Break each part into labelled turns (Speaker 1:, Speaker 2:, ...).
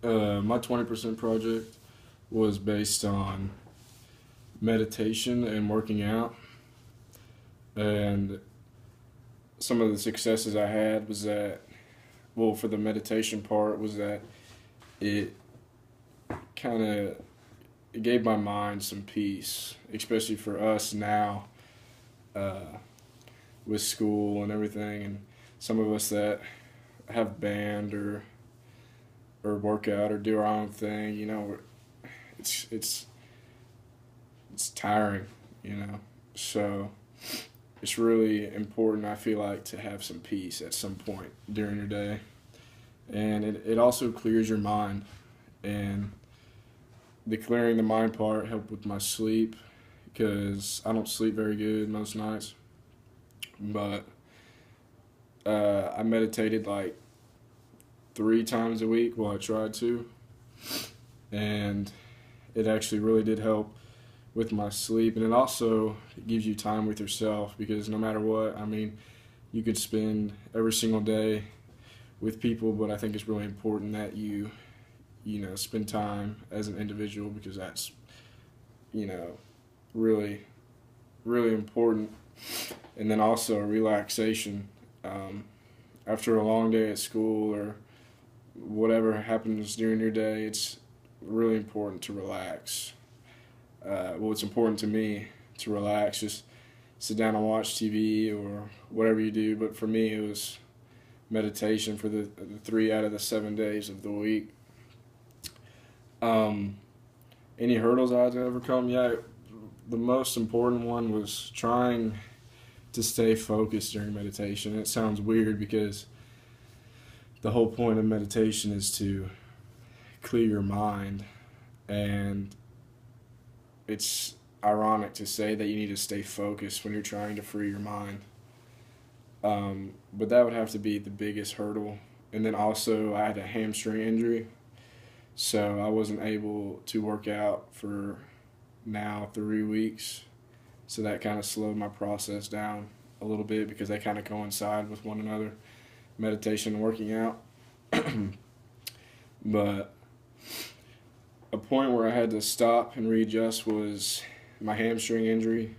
Speaker 1: My 20% project was based on meditation and working out. And some of the successes I had was that, well, for the meditation part, was that it kind of it gave my mind some peace, especially for us now uh, with school and everything. And some of us that have band or work out or do our own thing, it's it's it's tiring, you know. So it's really important, I feel like, to have some peace at some point during your day. And it also clears your mind. And the clearing the mind part helped with my sleep because I don't sleep very good most nights. But I meditated like 3 times a week. Well, I tried to. And it actually really did help with my sleep. And it also gives you time with yourself because no matter what, I mean, you could spend every single day with people, but I think it's really important that you spend time as an individual because that's, you know, really, really important. And then also relaxation. Um, After a long day at school or whatever happens during your day, it's really important to relax. Well, it's important to me to relax, just sit down and watch TV or whatever you do. But for me, it was meditation for the 3 out of the 7 days of the week. Um, any hurdles I had to overcome? Yeah, the most important one was trying to stay focused during meditation. It sounds weird because the whole point of meditation is to clear your mind, and it's ironic to say that you need to stay focused when you're trying to free your mind. But that would have to be the biggest hurdle. And then also, I had a hamstring injury, so I wasn't able to work out for now 3 weeks. So that kind of slowed my process down a little bit because they kind of coincide with one another, meditation and working out. But a point where I had to stop and readjust was my hamstring injury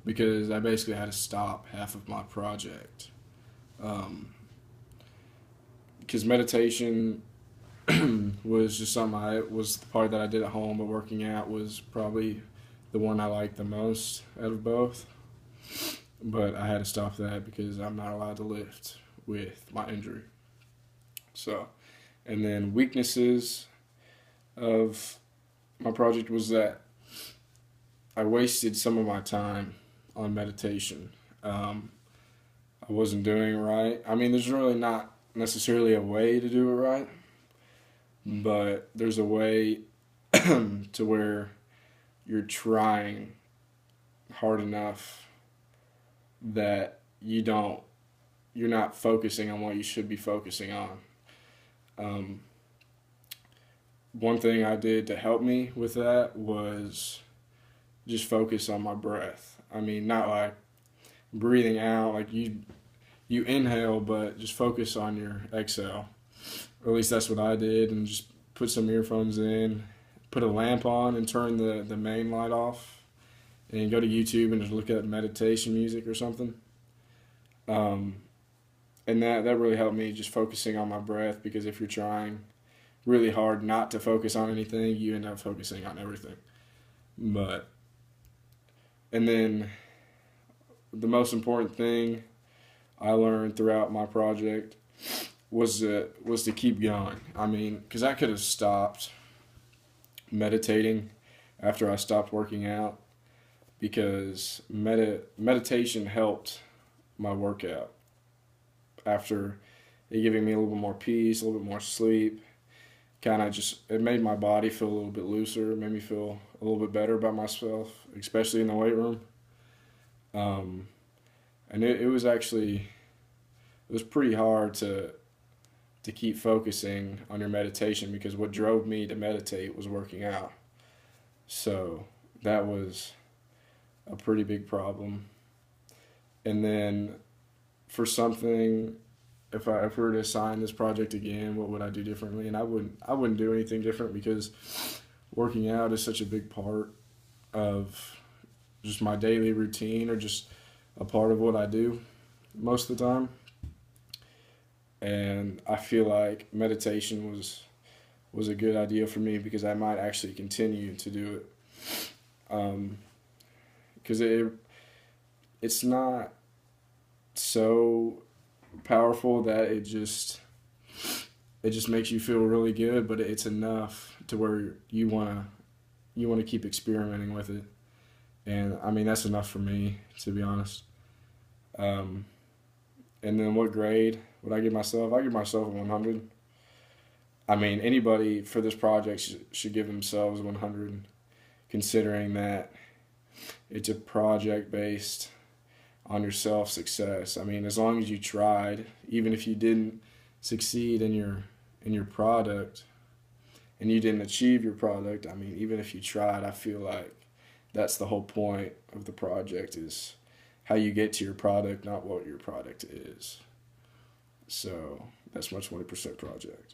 Speaker 1: because I basically had to stop half of my project. Because meditation was just something I was the part that I did at home, but working out was probably the one I liked the most out of both. But I had to stop that because I'm not allowed to lift with my injury. So, and then weaknesses of my project was that I wasted some of my time on meditation. I wasn't doing it right. I mean, there's really not necessarily a way to do it right, but there's a way to where you're trying hard enough that you're not focusing on what you should be focusing on. Um, One thing I did to help me with that was just focus on my breath. I mean, not like breathing out, like you inhale, but just focus on your exhale. Or at least that's what I did, and just put some earphones in, put a lamp on, and turn the main light off, and go to YouTube and just look at meditation music or something. Um, and that really helped me just focusing on my breath because if you're trying really hard not to focus on anything, you end up focusing on everything. But and then the most important thing I learned throughout my project was to keep going. I mean, because I could have stopped meditating after I stopped working out because meditation helped my workout after it giving me a little bit more peace, a little bit more sleep. Kind of just it made my body feel a little bit looser. It made me feel a little bit better about myself, especially in the weight room. Um, and it was actually it was pretty hard to keep focusing on your meditation because what drove me to meditate was working out. So that was a pretty big problem. And then for something if we were to assign this project again, what would I do differently? And I wouldn't do anything different, because working out is such a big part of just my daily routine, or just a part of what I do most of the time. And I feel like meditation was a good idea for me, because I might actually continue to do it. Because it's not so powerful that it just makes you feel really good, but it's enough to where you wanna keep experimenting with it. And I mean, that's enough for me, to be honest. Um, and then what grade would I give myself? I give myself a 100. I mean, anybody for this project should give themselves 100, considering that it's a project based on your self-success. I mean, as long as you tried, even if you didn't succeed in your product and you didn't achieve your product, I mean, even if you tried, I feel like that's the whole point of the project, is how you get to your product, not what your product is. So that's my 20% project.